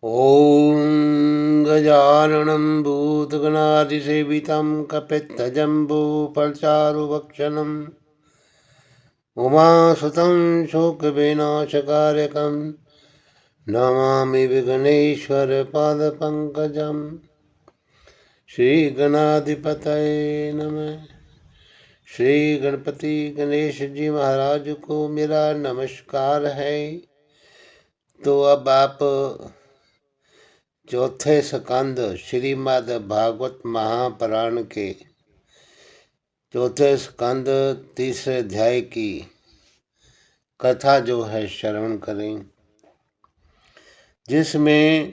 ॐ गजाननं भूतगणाधिसेवितं कपित्थजम्बूफलचारुभक्षणम् उमासुतं शोकविनाशकारकं नमामि विघ्नेश्वरपादपङ्कजम्। श्रीगणाधिपतये नमः। श्री गणपति गणेश जी महाराज को मेरा नमस्कार है। तो अब आप चौथे स्कंद श्रीमद् भागवत महापुराण के चौथे स्कंद तीसरे अध्याय की कथा जो है श्रवण करें, जिसमें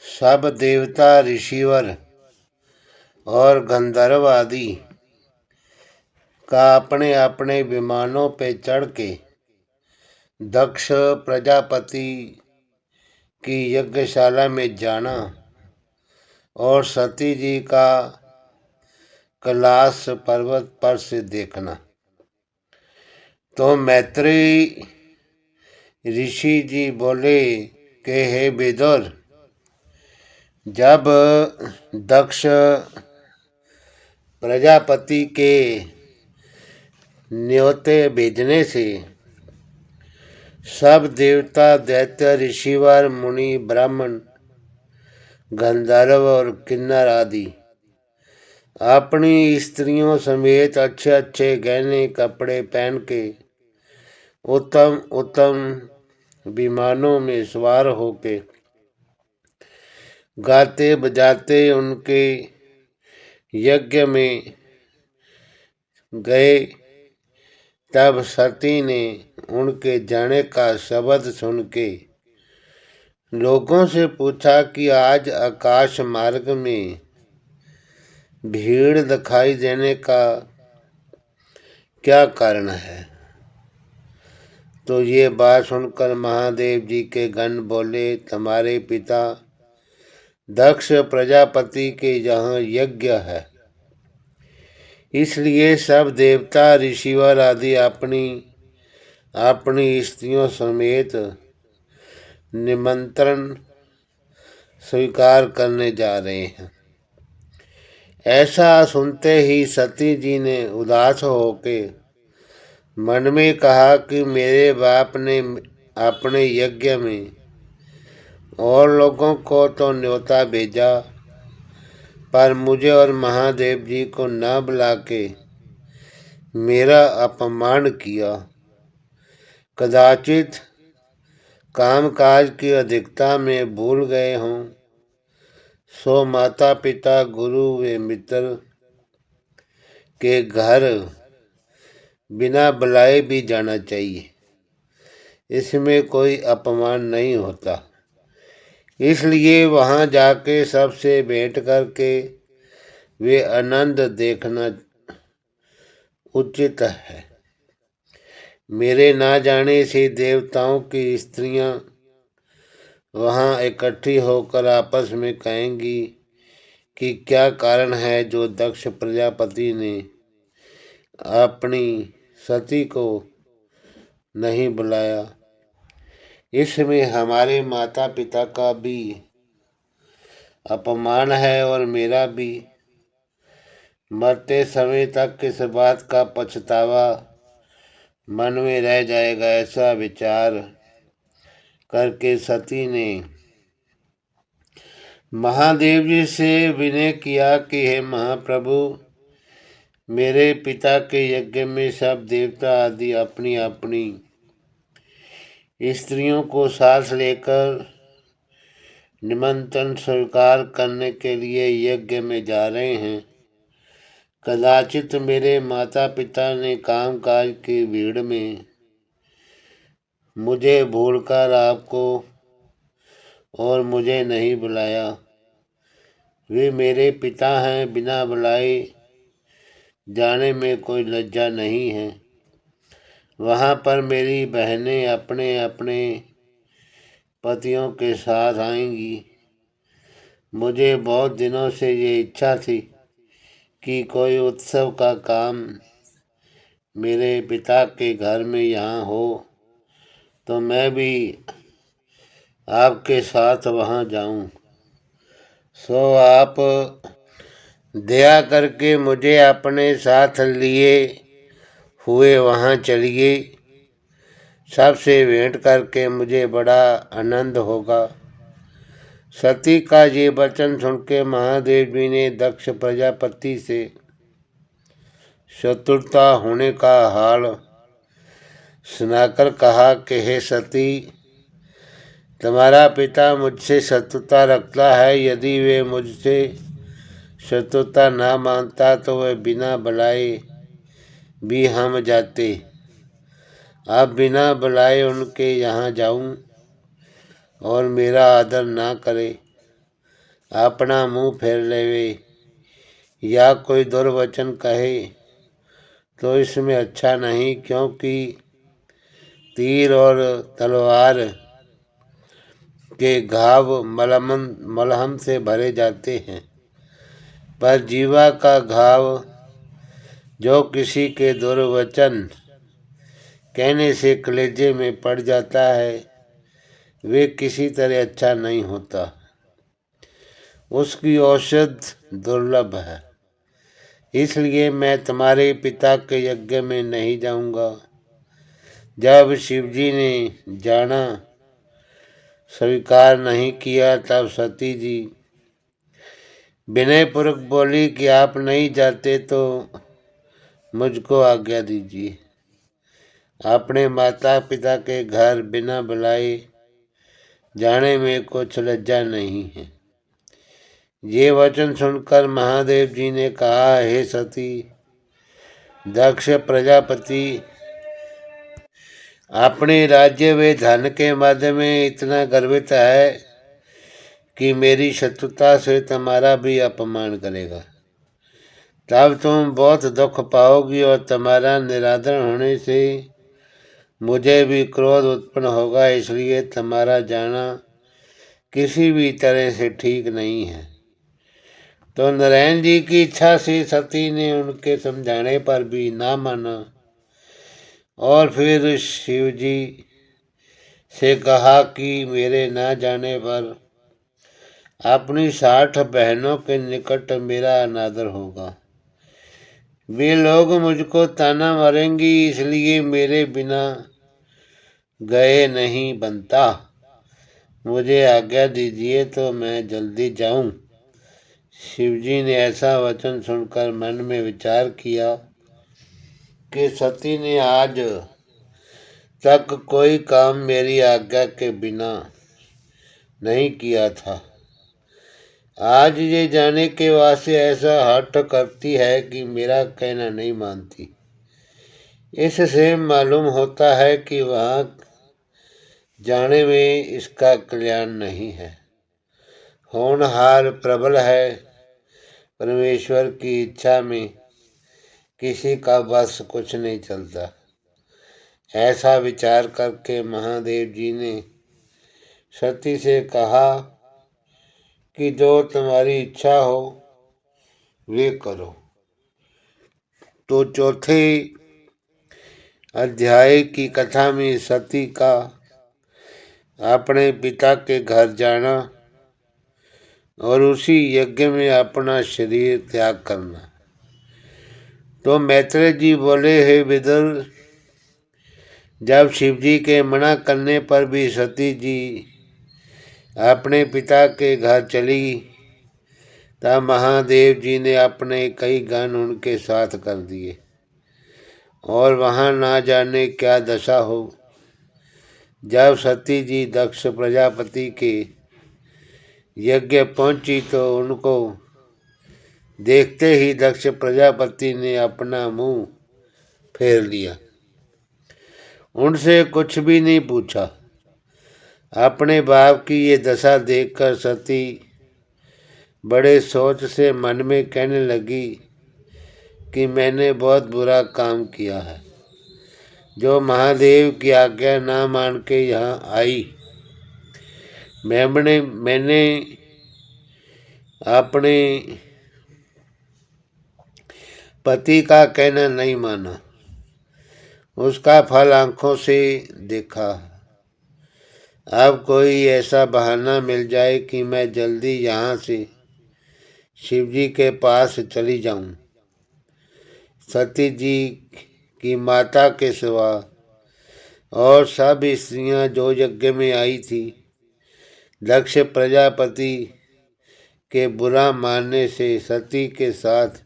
सब देवता ऋषिवर और गंधर्व आदि का अपने अपने विमानों पे चढ़ के दक्ष प्रजापति की यज्ञशाला में जाना और सती जी का कैलाश पर्वत पर से देखना। तो मैत्रेयी ऋषि जी बोले कि हे विदुर, जब दक्ष प्रजापति के न्योते भेजने से सब देवता दैत्य ऋषिवर मुनि ब्राह्मण गंधर्व और किन्नर आदि अपनी स्त्रियों समेत अच्छे अच्छे गहने कपड़े पहन के उत्तम उत्तम विमानों में सवार होके गाते बजाते उनके यज्ञ में गए, तब सती ने उनके जाने का शब्द सुन के लोगों से पूछा कि आज आकाश मार्ग में भीड़ दिखाई देने का क्या कारण है। तो ये बात सुनकर महादेव जी के गण बोले, तुम्हारे पिता दक्ष प्रजापति के यहाँ यज्ञ है, इसलिए सब देवता ऋषिवर आदि अपनी अपनी स्त्रियों समेत निमंत्रण स्वीकार करने जा रहे हैं। ऐसा सुनते ही सती जी ने उदास होके मन में कहा कि मेरे बाप ने अपने यज्ञ में और लोगों को तो न्योता भेजा, पर मुझे और महादेव जी को न बुला के मेरा अपमान किया। कदाचित कामकाज की अधिकता में भूल गए हों, सो माता पिता गुरु व मित्र के घर बिना बुलाए भी जाना चाहिए, इसमें कोई अपमान नहीं होता। इसलिए वहाँ जाके सबसे भेंट करके वे आनंद देखना उचित है। मेरे ना जाने से देवताओं की स्त्रियां वहाँ इकट्ठी होकर आपस में कहेंगी कि क्या कारण है जो दक्ष प्रजापति ने अपनी सती को नहीं बुलाया। इसमें हमारे माता पिता का भी अपमान है और मेरा भी। मरते समय तक इस बात का पछतावा मन में रह जाएगा। ऐसा विचार करके सती ने महादेव जी से विनय किया कि हे महाप्रभु, मेरे पिता के यज्ञ में सब देवता आदि अपनी अपनी स्त्रियों को साथ लेकर निमंत्रण स्वीकार करने के लिए यज्ञ में जा रहे हैं। कदाचित मेरे माता पिता ने कामकाज की भीड़ में मुझे भूलकर आपको और मुझे नहीं बुलाया। वे मेरे पिता हैं, बिना बुलाए जाने में कोई लज्जा नहीं है। वहाँ पर मेरी बहनें अपने अपने पतियों के साथ आएंगी। मुझे बहुत दिनों से ये इच्छा थी कि कोई उत्सव का काम मेरे पिता के घर में यहाँ हो, तो मैं भी आपके साथ वहाँ जाऊं, सो आप दया करके मुझे अपने साथ लिए हुए वहाँ चलिए। सबसे भेंट करके मुझे बड़ा आनंद होगा। सती का ये वचन सुन के महादेव जी ने दक्ष प्रजापति से शत्रुता होने का हाल सुनाकर कहा कि हे सती, तुम्हारा पिता मुझसे शत्रुता रखता है। यदि वे मुझसे शत्रुता ना मानता तो वह बिना बुलाए भी हम जाते। अब बिना बुलाए उनके यहाँ जाऊं और मेरा आदर ना करे, अपना मुंह फेर लेवे या कोई दुर्वचन कहे तो इसमें अच्छा नहीं, क्योंकि तीर और तलवार के घाव मलहम से भरे जाते हैं, पर जीवा का घाव जो किसी के दुर्वचन कहने से कलेजे में पड़ जाता है, वे किसी तरह अच्छा नहीं होता। उसकी औषध दुर्लभ है। इसलिए मैं तुम्हारे पिता के यज्ञ में नहीं जाऊंगा। जब शिवजी ने जाना स्वीकार नहीं किया, तब सती जी विनयपूर्वक बोली कि आप नहीं जाते तो मुझको आज्ञा दीजिए। अपने माता पिता के घर बिना बुलाए जाने में कुछ लज्जा नहीं है। ये वचन सुनकर महादेव जी ने कहा, हे सती, दक्ष प्रजापति अपने राज्य व धन के मध्य में इतना गर्वित है कि मेरी शत्रुता से तुम्हारा भी अपमान करेगा। तब तुम बहुत दुख पाओगी और तुम्हारा निरादर होने से मुझे भी क्रोध उत्पन्न होगा। इसलिए तुम्हारा जाना किसी भी तरह से ठीक नहीं है। तो नारायण जी की इच्छा से सती ने उनके समझाने पर भी ना माना और फिर शिव जी से कहा कि मेरे ना जाने पर अपनी 60 बहनों के निकट मेरा अनादर होगा। वे लोग मुझको ताना मारेंगी, इसलिए मेरे बिना गए नहीं बनता। मुझे आज्ञा दीजिए तो मैं जल्दी जाऊं। शिवजी ने ऐसा वचन सुनकर मन में विचार किया कि सती ने आज तक कोई काम मेरी आज्ञा के बिना नहीं किया था। आज ये जाने के वास्ते ऐसा हठ करती है कि मेरा कहना नहीं मानती। इससे मालूम होता है कि वहाँ जाने में इसका कल्याण नहीं है। होनहार प्रबल है, परमेश्वर की इच्छा में किसी का बस कुछ नहीं चलता। ऐसा विचार करके महादेव जी ने सती से कहा कि जो तुम्हारी इच्छा हो वे करो। तो चौथे अध्याय की कथा में सती का अपने पिता के घर जाना और उसी यज्ञ में अपना शरीर त्याग करना। तो मैत्रेय जी बोले, हे विदुर, जब शिवजी के मना करने पर भी सती जी अपने पिता के घर चली, तब महादेव जी ने अपने कई गण उनके साथ कर दिए और वहाँ ना जाने क्या दशा हो। जब सती जी दक्ष प्रजापति के यज्ञ पहुंची तो उनको देखते ही दक्ष प्रजापति ने अपना मुंह फेर लिया, उनसे कुछ भी नहीं पूछा। अपने बाप की ये दशा देखकर सती बड़े सोच से मन में कहने लगी कि मैंने बहुत बुरा काम किया है, जो महादेव की आज्ञा ना मान के यहाँ आई। मैंने अपने पति का कहना नहीं माना, उसका फल आंखों से देखा। अब कोई ऐसा बहाना मिल जाए कि मैं जल्दी यहाँ से शिवजी के पास चली जाऊं। सती जी की माता के सिवा और सब स्त्रियां जो यज्ञ में आई थी, दक्ष प्रजापति के बुरा मानने से सती के साथ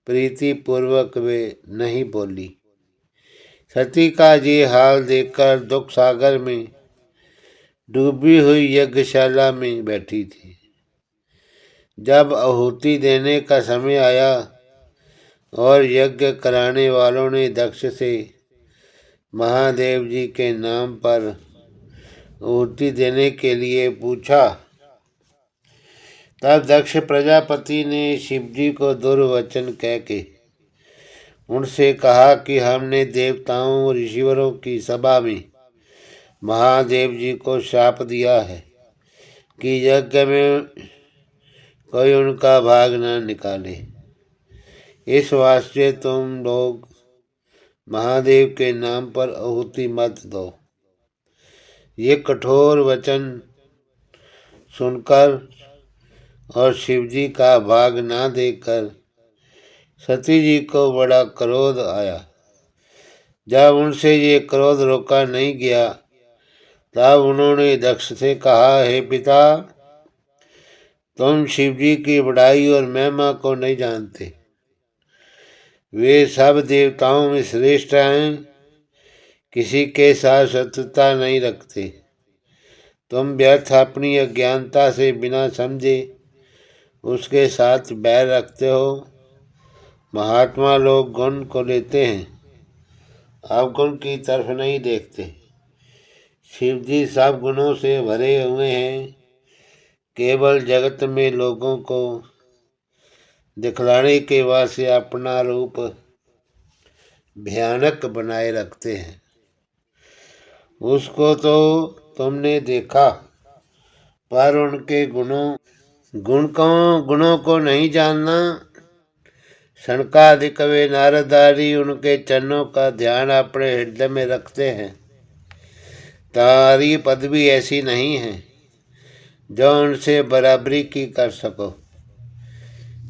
प्रीति पूर्वक वे नहीं बोली। सती का ये हाल देखकर दुख सागर में डूबी हुई यज्ञशाला में बैठी थी। जब आहुति देने का समय आया और यज्ञ कराने वालों ने दक्ष से महादेव जी के नाम पर आहुति देने के लिए पूछा, तब दक्ष प्रजापति ने शिव जी को दुर्वचन कह के उनसे कहा कि हमने देवताओं और ऋषिवरों की सभा में महादेव जी को शाप दिया है कि यज्ञ में कोई उनका भाग न निकाले। इस वास्ते तुम लोग महादेव के नाम पर आहुति मत दो। ये कठोर वचन सुनकर और शिवजी का भाग ना देकर सती जी को बड़ा क्रोध आया। जब उनसे ये क्रोध रोका नहीं गया, तब उन्होंने दक्ष से कहा, हे पिता, तुम शिवजी की बड़ाई और महिमा को नहीं जानते। वे सब देवताओं में श्रेष्ठ हैं, किसी के साथ शत्रुता नहीं रखते। तुम व्यर्थ अपनी अज्ञानता से बिना समझे उसके साथ बैर रखते हो। महात्मा लोग गुण को लेते हैं, अवगुण की तरफ नहीं देखते। शिव जी सब गुणों से भरे हुए हैं, केवल जगत में लोगों को दिखलाने के वास्ते अपना रूप भयानक बनाए रखते हैं। उसको तो तुमने देखा, पर उनके गुणों को नहीं जानना। सनकादिक वे नारदारी उनके चरणों का ध्यान अपने हृदय में रखते हैं। तुम्हारी पदवी ऐसी नहीं है जो उनसे बराबरी की कर सको।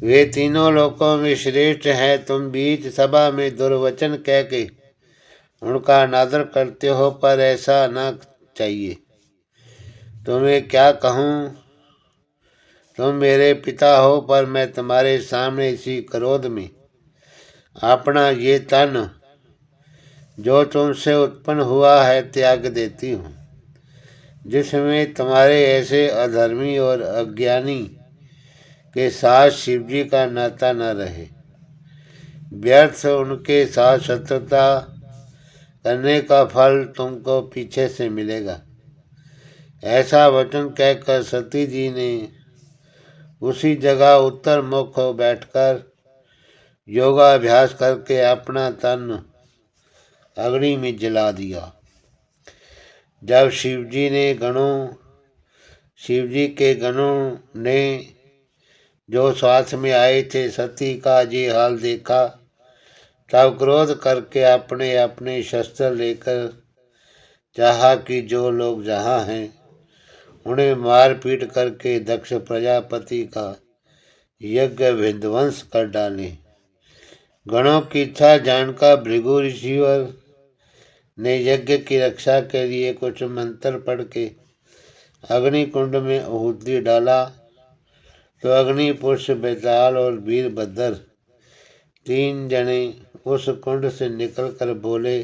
वे तीनों लोकों में श्रेष्ठ हैं। तुम बीच सभा में दुर्वचन कह के उनका अनादर करते हो, पर ऐसा ना चाहिए। तुम्हें क्या कहूँ, तुम मेरे पिता हो, पर मैं तुम्हारे सामने इसी क्रोध में अपना ये तन जो तुमसे उत्पन्न हुआ है त्याग देती हूँ, जिसमें तुम्हारे ऐसे अधर्मी और अज्ञानी के साथ शिवजी का नाता न रहे। व्यर्थ उनके साथ शत्रुता करने का फल तुमको पीछे से मिलेगा। ऐसा वचन कहकर सती जी ने उसी जगह उत्तर मुख हो बैठकर योगाभ्यास करके अपना तन अग्नि में जला दिया। जब शिवजी के गणों ने जो साथ में आए थे सती का ये हाल देखा, तब क्रोध करके अपने अपने शस्त्र लेकर चाहा कि जो लोग जहाँ हैं उन्हें मार पीट करके दक्ष प्रजापति का यज्ञ विध्वंस कर डाले। गणों की इच्छा जानकर भृगु ऋषिवर ने यज्ञ की रक्षा के लिए कुछ मंत्र पढ़ के अग्नि कुंड में आहुति डाला, तो अग्नि पुरुष बेताल और वीरभद्र 3 जने उस कुंड से निकलकर बोले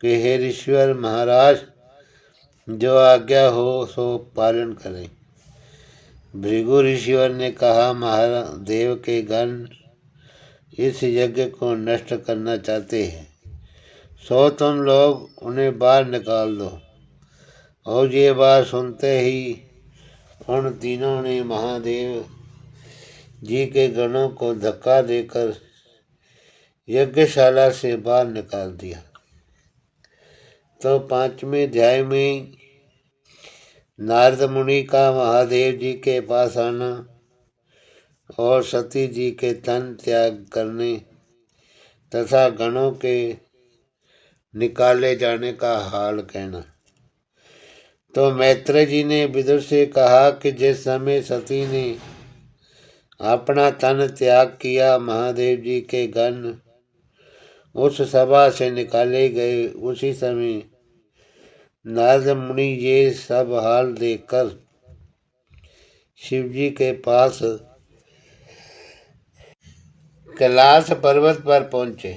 कि हे ऋषिवर महाराज, जो आज्ञा हो सो पालन करें। भृगु ऋषिवर ने कहा, महादेव के गण इस यज्ञ को नष्ट करना चाहते हैं, सो तुम लोग उन्हें बाहर निकाल दो। और ये बात सुनते ही उन तीनों ने महादेव जी के गणों को धक्का देकर यज्ञशाला से बाहर निकाल दिया। तो 5वें अध्याय में नारद मुनि का महादेव जी के पास आना और सती जी के तन त्याग करने तथा गणों के निकाले जाने का हाल कहना। तो मैत्रेय जी ने विदुर से कहा कि जिस समय सती ने अपना तन त्याग किया, महादेव जी के गण उस सभा से निकाले गए। उसी समय नारद मुनि ये सब हाल देखकर शिव जी के पास कैलाश पर्वत पर पहुंचे।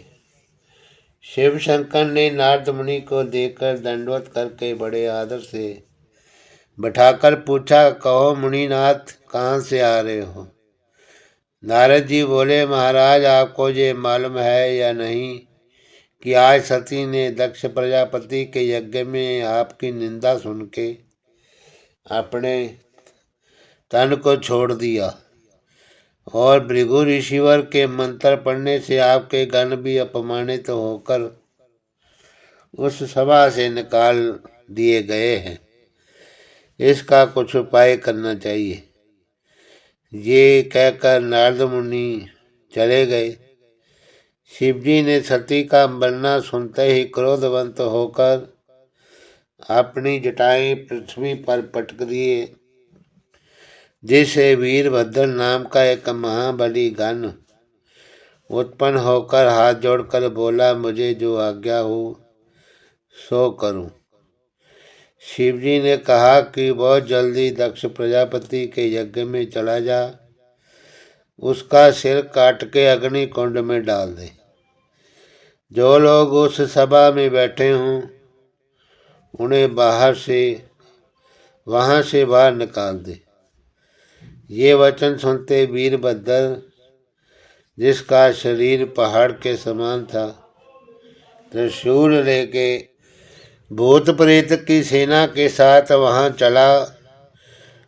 शिव शंकर ने नारद मुनि को देखकर दंडवत करके बड़े आदर से बैठाकर पूछा, कहो मुनिनाथ, कहाँ से आ रहे हो? नारद जी बोले, महाराज, आपको ये मालूम है या नहीं कि आज सती ने दक्ष प्रजापति के यज्ञ में आपकी निंदा सुन के अपने तन को छोड़ दिया और भृगु ऋषिवर के मंत्र पढ़ने से आपके गण भी अपमानित होकर उस सभा से निकाल दिए गए हैं। इसका कुछ उपाय करना चाहिए। ये कहकर नारद मुनि चले गए। शिवजी ने सती का मरना सुनते ही क्रोधवंत होकर अपनी जटाएं पृथ्वी पर पटक दिए, जिससे वीरभद्र नाम का एक महाबली गण उत्पन्न होकर हाथ जोड़कर बोला, मुझे जो आज्ञा हो सो करूं। शिवजी ने कहा कि बहुत जल्दी दक्ष प्रजापति के यज्ञ में चला जा, उसका सिर काट के अग्नि कुंड में डाल दे। जो लोग उस सभा में बैठे हों उन्हें वहां से बाहर निकाल दे। ये वचन सुनते वीरभद्र, जिसका शरीर पहाड़ के समान था, त्रिशूल लेके भूत प्रेत की सेना के साथ वहां चला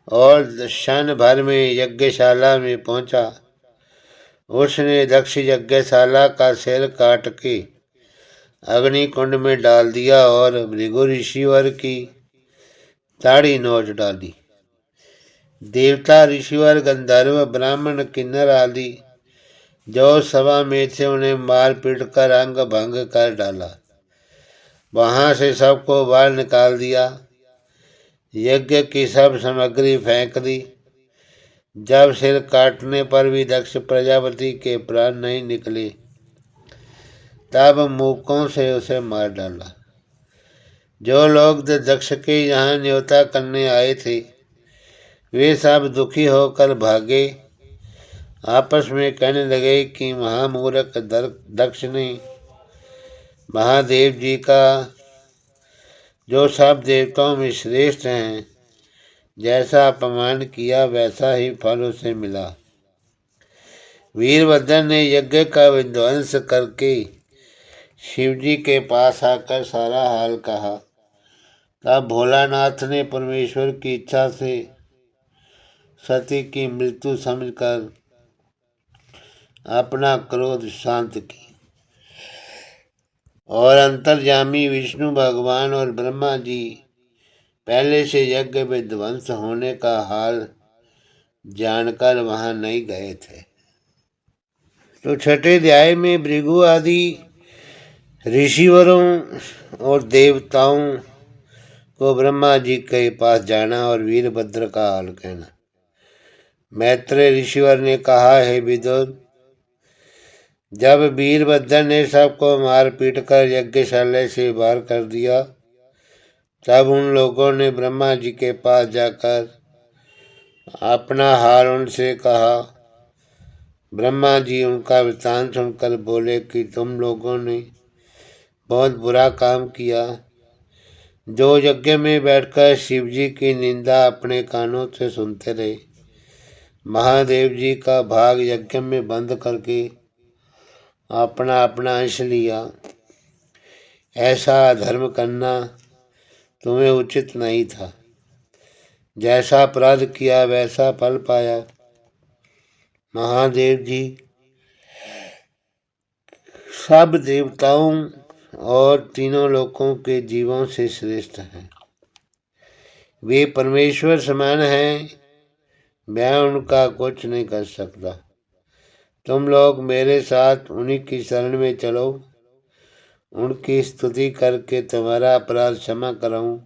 और क्षण भर में यज्ञशाला में पहुंचा। उसने दक्ष यज्ञशाला का सिर काट के अग्नि कुंड में डाल दिया और भृगु ऋषिवर की दाढ़ी नोच डाली। देवता, ऋषिवर, गंधर्व, ब्राह्मण, किन्नर आदि जो सभा में थे उन्हें मार पीट कर अंग भंग कर डाला। वहां से सबको बाहर निकाल दिया। यज्ञ की सब सामग्री फेंक दी। जब सिर काटने पर भी दक्ष प्रजापति के प्राण नहीं निकले, तब मूकों से उसे मार डाला। जो लोग दक्ष के यहाँ न्योता करने आए थे, वे सब दुखी होकर भागे। आपस में कहने लगे कि महामूर्ख दक्ष ने महादेव जी का, जो सब देवताओं में श्रेष्ठ हैं, जैसा अपमान किया वैसा ही फल उसे मिला। वीरभद्र ने यज्ञ का विध्वंस करके शिवजी के पास आकर सारा हाल कहा। तब भोलानाथ ने परमेश्वर की इच्छा से सती की मृत्यु समझकर अपना क्रोध शांत की और अंतर्यामी विष्णु भगवान और ब्रह्मा जी पहले से यज्ञ विध्वंस होने का हाल जानकर वहां नहीं गए थे। तो छठे अध्याय में भृगु आदि ऋषिवरों और देवताओं को ब्रह्मा जी के पास जाना और वीरभद्र का हाल कहना। मैत्रेय ऋषिवर ने कहा, हे विदुर, जब वीरभद्र ने सबको मार पीट कर यज्ञशाला से बाहर कर दिया, तब उन लोगों ने ब्रह्मा जी के पास जाकर अपना हाल उनसे कहा। ब्रह्मा जी उनका वृत्तांत सुनकर बोले कि तुम लोगों ने बहुत बुरा काम किया। जो यज्ञ में बैठकर शिव जी की निंदा अपने कानों से सुनते रहे, महादेव जी का भाग यज्ञ में बंद करके अपना अपना अंश लिया, ऐसा अधर्म करना तुम्हें उचित नहीं था। जैसा अपराध किया वैसा फल पाया। महादेव जी सब देवताओं और तीनों लोकों के जीवों से श्रेष्ठ हैं। वे परमेश्वर समान हैं, मैं उनका कुछ नहीं कर सकता। तुम लोग मेरे साथ उन्हीं की शरण में चलो, उनकी स्तुति करके तुम्हारा अपराध क्षमा कराऊं।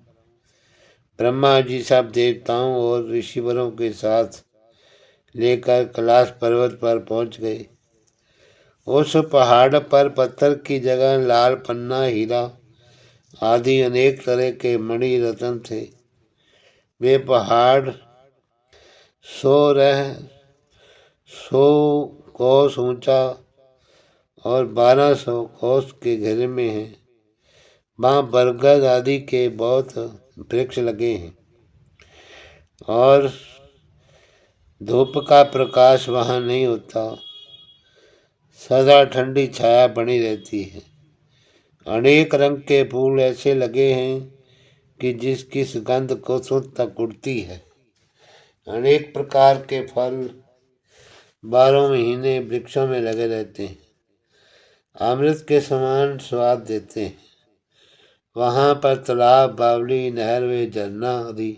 ब्रह्मा जी सब देवताओं और ऋषिवरों के साथ लेकर कैलाश पर्वत पर पहुंच गए। उस पहाड़ पर पत्थर की जगह लाल पन्ना, हीरा आदि अनेक तरह के मणि रत्न थे। वे पहाड़ सौ 100 कोस ऊंचा और 1200 कोस के घेरे में है। वहाँ बरगद आदि के बहुत वृक्ष लगे हैं और धूप का प्रकाश वहाँ नहीं होता। सदा ठंडी छाया बनी रहती है। अनेक रंग के फूल ऐसे लगे हैं कि जिसकी सुगंध को सुध तक उड़ती है। अनेक प्रकार के फल 12 महीने वृक्षों में लगे रहते हैं, अमृत के समान स्वाद देते हैं। वहाँ पर तालाब, बावली, नहर व झरना आदि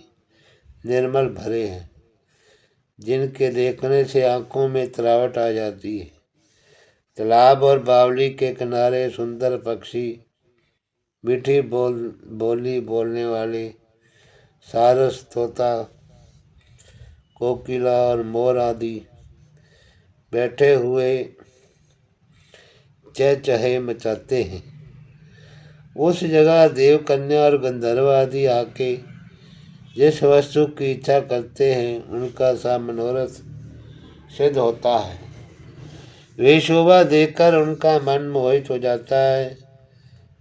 निर्मल भरे हैं, जिनके देखने से आंखों में तरावट आ जाती है। तालाब और बावली के किनारे सुंदर पक्षी, मीठी बोली बोलने वाले सारस, तोता, कोकिला और मोर आदि बैठे हुए चहचहे मचाते हैं। उस जगह देव कन्या और गंधर्व आदि आके जिस वस्तु की इच्छा करते हैं उनका सा मनोरथ सिद्ध होता है। वे शोभा देखकर उनका मन मोहित हो जाता है।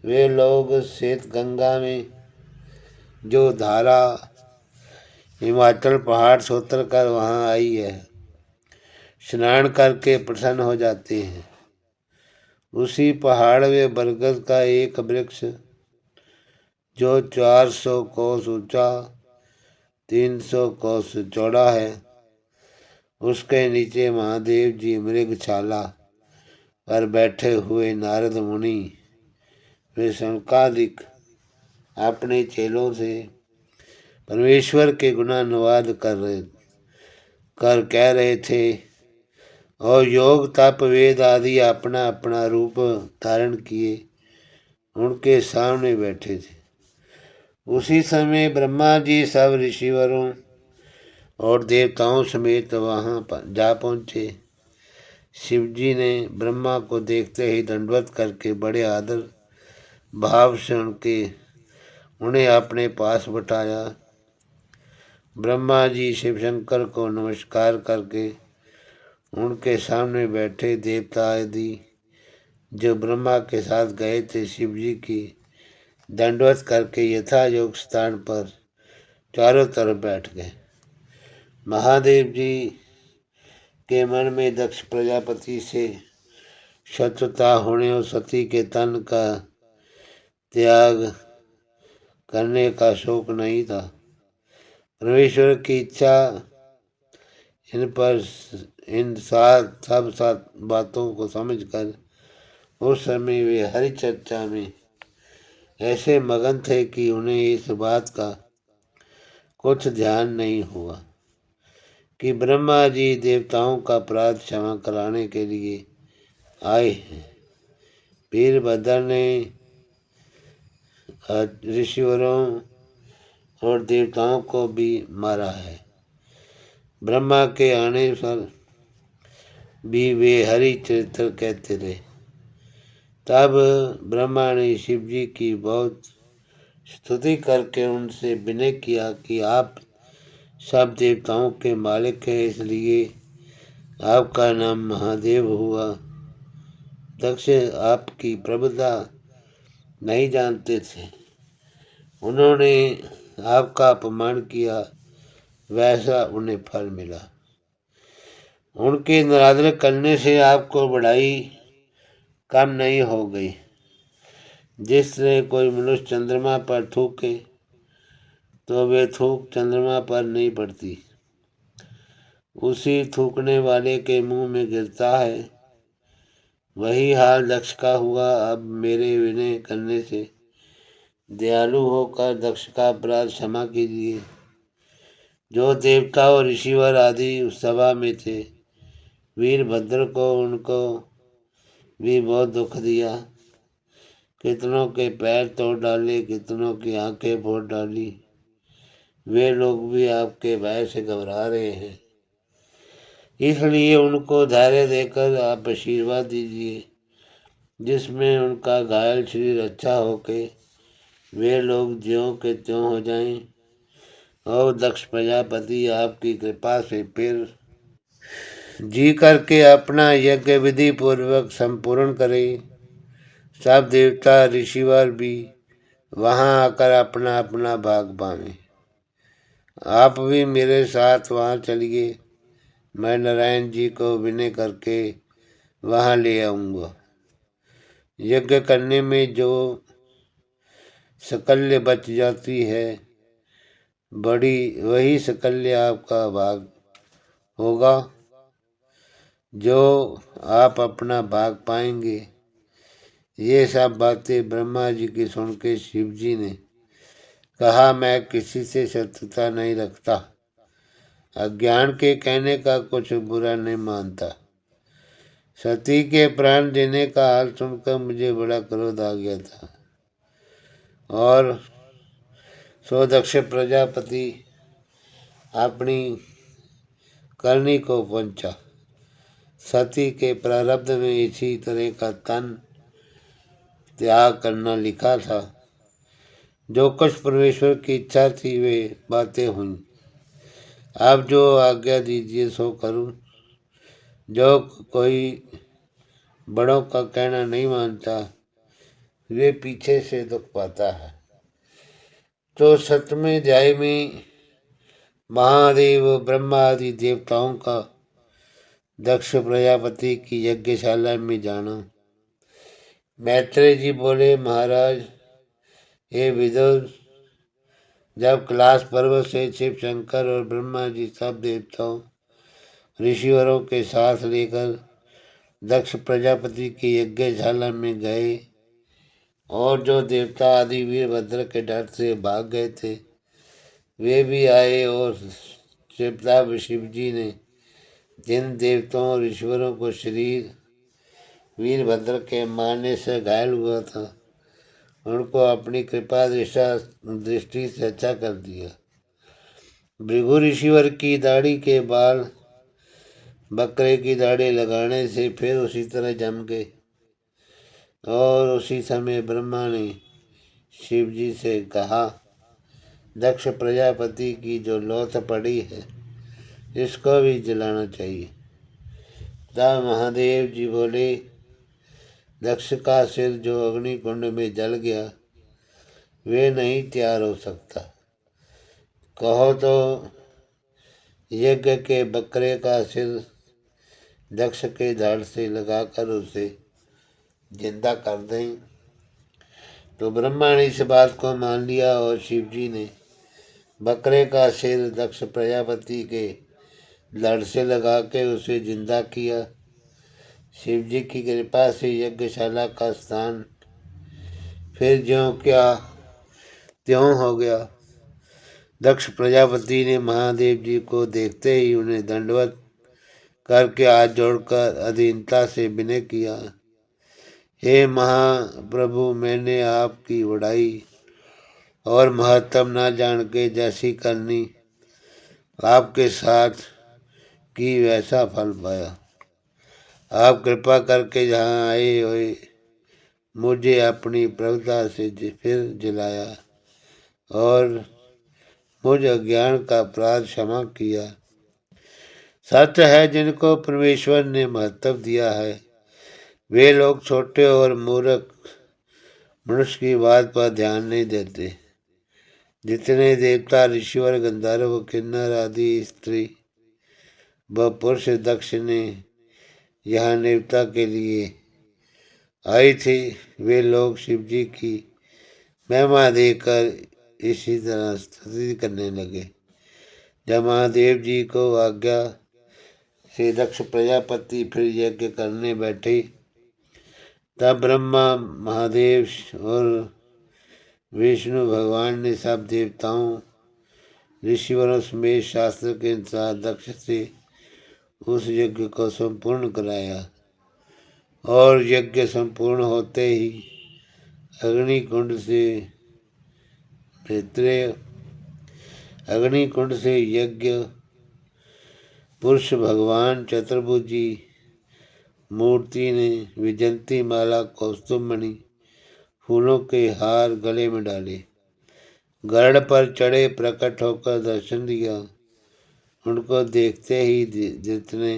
वे लोग श्वेत गंगा में जो धारा हिमाचल पहाड़ से उतर कर वहाँ आई है, स्नान करके प्रसन्न हो जाते हैं। उसी पहाड़ में बरगद का एक वृक्ष जो 400 कोस ऊंचा, 300 कोस चौड़ा है, उसके नीचे महादेव जी मृगशाला पर बैठे हुए नारद मुनि वे शंकादिक अपने चेलों से परमेश्वर के गुणानुवाद कर कह रहे थे और योग तप वेद आदि अपना अपना रूप धारण किए उनके सामने बैठे थे। उसी समय ब्रह्मा जी सब ऋषिवरों और देवताओं समेत वहाँ जा पहुँचे। शिव जी ने ब्रह्मा को देखते ही दंडवत करके बड़े आदर भाव से उन्हें अपने पास बिठाया। ब्रह्मा जी शिव शंकर को नमस्कार करके उनके सामने बैठे। देवता आदि जो ब्रह्मा के साथ गए थे शिव जी की दंडवत करके यथा योग स्थान पर चारों तरफ बैठ गए। महादेव जी के मन में दक्ष प्रजापति से शत्रुता होने और सती के तन का त्याग करने का शौक नहीं था। परमेश्वर की इच्छा इन सब बातों को समझकर उस समय वे हरि चर्चा में ऐसे मगन थे कि उन्हें इस बात का कुछ ध्यान नहीं हुआ कि ब्रह्मा जी देवताओं का अपराध क्षमा कराने के लिए आए हैं। वीरभद्र ने ऋषिवरों और देवताओं को भी मारा है। ब्रह्मा के आने पर भी वे हरि चरित्र कहते रहे। तब ब्रह्मा ने शिव जी की बहुत स्तुति करके उनसे विनय किया कि आप सब देवताओं के मालिक हैं, इसलिए आपका नाम महादेव हुआ। दक्ष आपकी प्रभुता नहीं जानते थे, उन्होंने आपका अपमान किया, वैसा उन्हें फल मिला। उनके निरादर करने से आपको बढ़ाई कम नहीं हो गई। जिस तरह कोई मनुष्य चंद्रमा पर थूके तो वे थूक चंद्रमा पर नहीं पड़ती, उसी थूकने वाले के मुंह में गिरता है। वही हाल दक्ष का हुआ। अब मेरे विनय करने से दयालु होकर दक्ष का अपराध क्षमा कीजिए। जो देवता और ऋषिवर आदि उस सभा में थे, वीरभद्र को उनको भी बहुत दुख दिया। कितनों के पैर तोड़ डाले, कितनों की आंखें फोड़ डाली। वे लोग भी आपके भय से घबरा रहे हैं, इसलिए उनको धैर्य देकर आप आशीर्वाद दीजिए, जिसमें उनका घायल शरीर अच्छा होके वे लोग ज्यों के त्यों हो जाएं और दक्ष प्रजापति आपकी कृपा से फिर जी करके अपना यज्ञ विधि पूर्वक संपूर्ण करें। सब देवता ऋषिवर भी वहां आकर अपना अपना भाग पावें। आप भी मेरे साथ वहां चलिए, मैं नारायण जी को विनय करके वहां ले आऊंगा। यज्ञ करने में जो सकल्य बच जाती है बड़ी, वही सकल्य आपका भाग होगा, जो आप अपना भाग पाएंगे। ये सब बातें ब्रह्मा जी की सुन के शिव जी ने कहा, मैं किसी से शत्रुता नहीं रखता, अज्ञान के कहने का कुछ बुरा नहीं मानता। सती के प्राण देने का हाल सुनकर मुझे बड़ा क्रोध आ गया था और सो दक्ष प्रजापति अपनी करनी को पहुंचा। सती के प्रारब्ध में इसी तरह का तन त्याग करना लिखा था। जो कुछ परमेश्वर की इच्छा थी वे बातें हुई। आप जो आज्ञा दीजिए सो करूं। जो कोई बड़ों का कहना नहीं मानता वे पीछे से दुख पाता है। तो सतवें अध्याय में महादेव ब्रह्मा आदि देवताओं का दक्ष प्रजापति की यज्ञशाला में जाना। मैत्रेय जी बोले, महाराज हे विदुर, जब कैलाश पर्वत से शिव शंकर और ब्रह्मा जी सब देवताओं ऋषिवरों के साथ लेकर दक्ष प्रजापति की यज्ञशाला में गए और जो देवता आदि वीरभद्र के डर से भाग गए थे वे भी आए और शिव जी ने जिन देवताओं और ईश्वरों को शरीर वीरभद्र के मारने से घायल हुआ था उनको अपनी कृपा दृष्टि से अच्छा कर दिया। भृगु ऋषिवर की दाढ़ी के बाल बकरे की दाढ़ी लगाने से फिर उसी तरह जम गए और उसी समय ब्रह्मा ने शिव जी से कहा, दक्ष प्रजापति की जो लौथ पड़ी है इसको भी जलाना चाहिए। तब महादेव जी बोले, दक्ष का सिर जो अग्नि कुंड में जल गया वे नहीं तैयार हो सकता। कहो तो यज्ञ के बकरे का सिर दक्ष के धड़ से लगाकर उसे जिंदा कर दें। तो ब्रह्मा ने इस बात को मान लिया और शिव जी ने बकरे का सिर दक्ष प्रजापति के धड़ से लगा के उसे जिंदा किया। शिव जी की कृपा से यज्ञशाला का स्थान फिर ज्यों क्या त्यों हो गया। दक्ष प्रजापति ने महादेव जी को देखते ही उन्हें दंडवत करके हाथ जोड़कर अधीनता से विनय किया, हे महाप्रभु, मैंने आपकी बड़ाई और महत्व न जान के जैसी करनी आपके साथ की वैसा फल पाया। आप कृपा करके जहाँ आए हुए मुझे अपनी प्रभुता से फिर जिलाया और मुझ अज्ञान का अपराध क्षमा किया। सत्य है, जिनको परमेश्वर ने महत्व दिया है वे लोग छोटे और मूर्ख मनुष्य की बात पर ध्यान नहीं देते। जितने देवता ऋषिवर गंधर्व किन्नर आदि स्त्री व पुरुष दक्ष ने यहाँ देवता के लिए आई थी वे लोग शिव जी की महिमा देकर इसी तरह स्तुति करने लगे। जब महादेव जी को आज्ञा से दक्ष प्रजापति फिर यज्ञ करने बैठे तब ब्रह्मा महादेव और विष्णु भगवान ने सब देवताओं ऋषिवरों समेत शास्त्र के अनुसार दक्ष से उस यज्ञ को संपूर्ण कराया और यज्ञ संपूर्ण होते ही अग्नि कुंड से मैत्रेय अग्निकुंड से यज्ञ पुरुष भगवान चतुर्भुजी मूर्ति ने विजंती माला कौस्तुभमणि फूलों के हार गले में डाले, गरुड़ पर चढ़े प्रकट होकर दर्शन दिया। उनको देखते ही जितने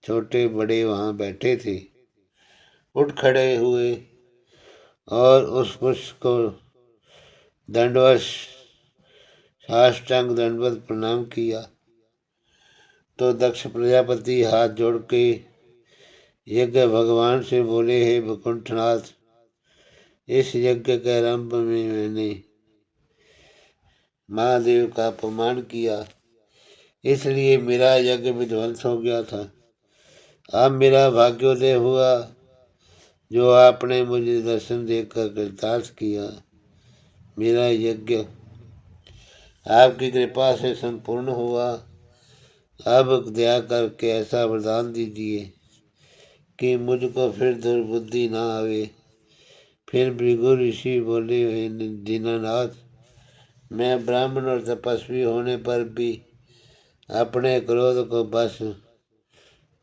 छोटे बड़े वहां बैठे थे उठ खड़े हुए और उस पुरुष को दंडवत साष्टांग दंडवत प्रणाम किया। तो दक्ष प्रजापति हाथ जोड़ के यज्ञ भगवान से बोले, हे वैकुंठनाथ, इस यज्ञ के आरंभ में मैंने महादेव का अपमान किया, इसलिए मेरा यज्ञ विध्वंस हो गया था। अब मेरा भाग्योदय हुआ जो आपने मुझे दर्शन देकर कृतार्थ किया। मेरा यज्ञ आपकी कृपा से संपूर्ण हुआ। अब दया करके ऐसा वरदान दीजिए कि मुझको फिर दुर्बुद्धि ना आवे। फिर भृगु ऋषि बोले, हे दीनानाथ, मैं ब्राह्मण और तपस्वी होने पर भी अपने क्रोध को बस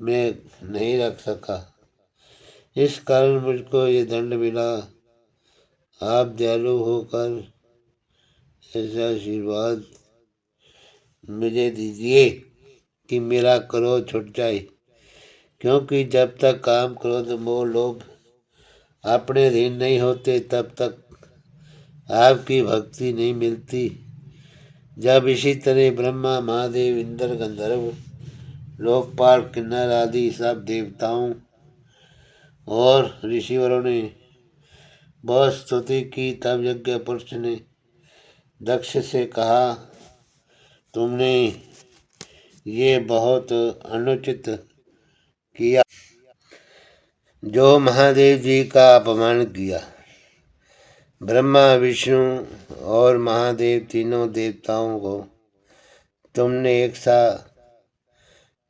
में नहीं रख सका, इस कारण मुझको ये दंड मिला। आप दयालु होकर ऐसा आशीर्वाद मुझे दीजिए कि मेरा क्रोध छूट जाए, क्योंकि जब तक काम क्रोध मोह लोभ अपने अधीन नहीं होते तब तक आपकी भक्ति नहीं मिलती। जब इसी तरह ब्रह्मा महादेव इंद्र गंधर्व लोकपाल किन्नर आदि सब देवताओं और ऋषिवरों ने बहुत स्तुति की, तब यज्ञ पुरुष ने दक्ष से कहा, तुमने ये बहुत अनुचित किया जो महादेव जी का अपमान किया। ब्रह्मा विष्णु और महादेव तीनों देवताओं को तुमने एक सा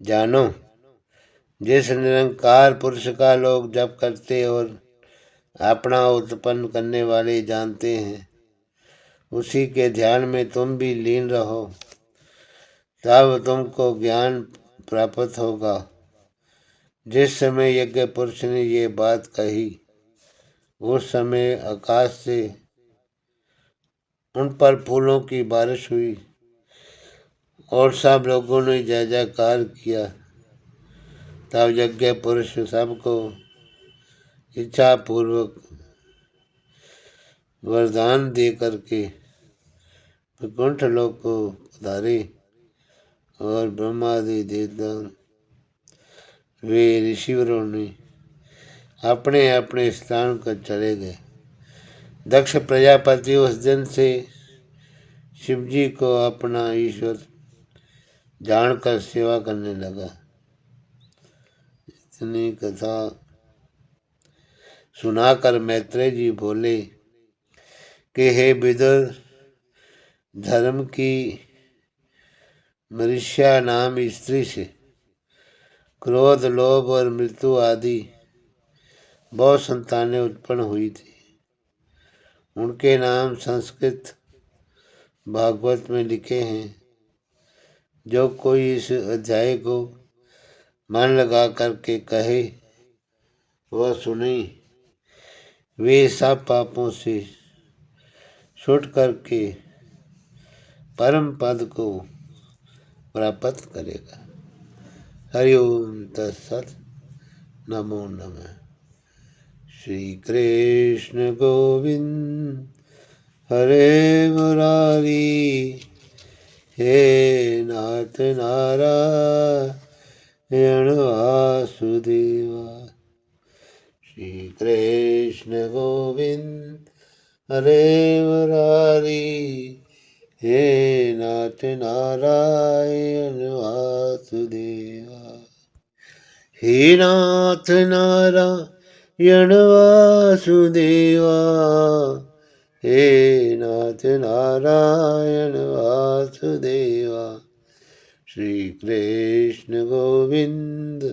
जानो। जिस निरंकार पुरुष का लोग जप करते और अपना उत्पन्न करने वाले जानते हैं, उसी के ध्यान में तुम भी लीन रहो, तब तुमको ज्ञान प्राप्त होगा। जिस समय यज्ञ पुरुष ने ये बात कही, उस समय आकाश से उन पर फूलों की बारिश हुई और सब लोगों ने जय जयकार किया। तब यज्ञ पुरुष सबको इच्छा पूर्वक वरदान दे करके वैकुंठ लोक को पधारे और ब्रह्मादि देवता वे ऋषिवरों ने अपने अपने स्थान पर चले गए। दक्ष प्रजापति उस दिन से शिवजी को अपना ईश्वर जानकर सेवा करने लगा। इतनी कथा सुनाकर मैत्रेय जी बोले कि हे विदुर, धर्म की मरीष्या नाम स्त्री से क्रोध लोभ और मृत्यु आदि बहुत संतानें उत्पन्न हुई थी। उनके नाम संस्कृत भागवत में लिखे हैं। जो कोई इस अध्याय को मन लगा करके कहे वह सुने, वे सब पापों से छूट करके परम पद को प्राप्त करेगा। हरिओम तत्सत। नमो नमः। श्री कृष्ण गोविंद हरे मुरारी, हे नाथ नारायण वासुदेवा। श्री कृष्ण गोविंद हरे मुरारी, हे नाथ नारायण वासुदेवा। हे नाथ नारायण वासुदेवा, हे नाथ नारायण वासुदेवा। श्री कृष्ण गोविंद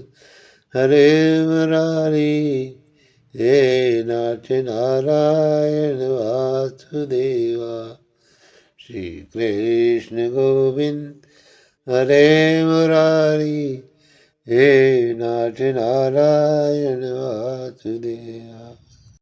हरे मुरारी, हे नाथ नारायण वासुदेवा। श्री कृष्ण गोविंद हरे मुरारी हे नाथ नारायण वासुदेवा।